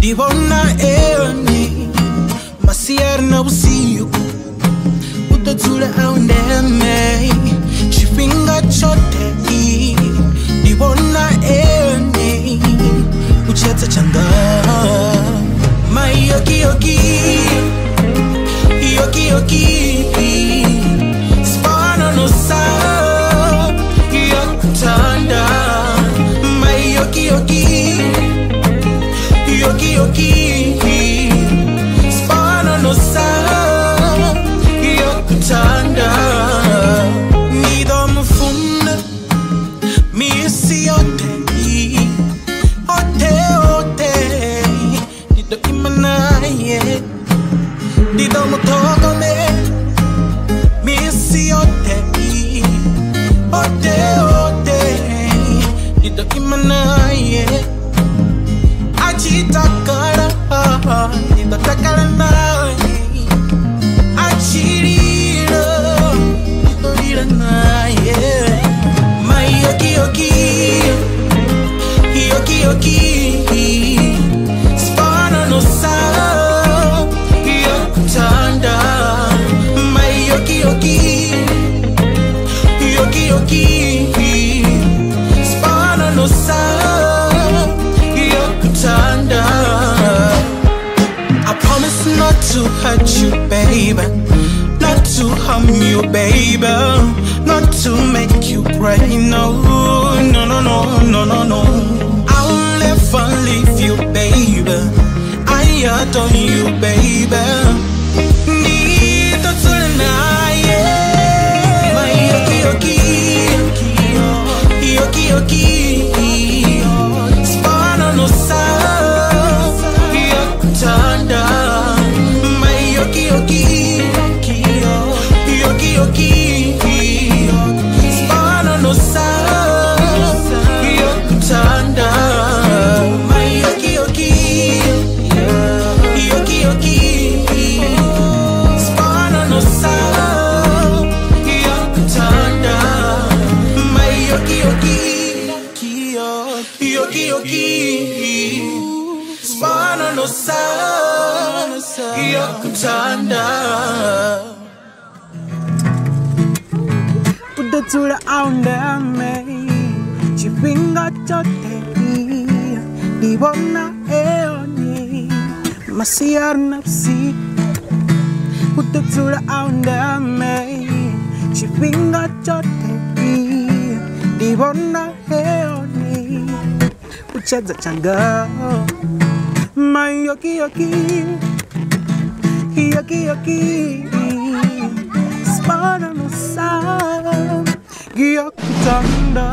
Divona eoni Masiar na usiku Utotula aundeme Chifinga chote Divona eoni Ucheta changa Mai yoki yoki Yoki yoki Spana no sa Yokutanda Mai yoki yoki Yoki yoki Spana no sa Yokutanda Nido mufunda Misi yote Ote ote Nido imanaye Nido mutoko me Misi yote Ote ote Nido imanaye Achitakara Nido takara nae Achirira Nido rira nae Mai yoki yoki Yoki yoki Spana no sa Yokutanda Mai yoki yoki Yoki yoki Spana no sa Yokutanda I promise not to hurt you, baby. Not to harm you, baby. Not to make you cry, no. No, no, no, no, no, no. I'll never leave you, baby. I adore you, baby. Need to tonight, yeah. My yoki yoki, yoki yoki, spana no sa, yokutanda. My yoki yoki, yoki yoki, spana no sa, yokutanda. My yoki yoki, yoki yoki, spana no sa, yokutanda. My yoki yoki, yoki yoki, spana no sa, yokutanda. Utotula aundeme Chifinga chote Divona eoni Masiar nafsi Utotula aundeme Chifinga chote Divona eoni Ucheza changa Mai yoki yoki Yoki yoki Spana no sa Yokutanda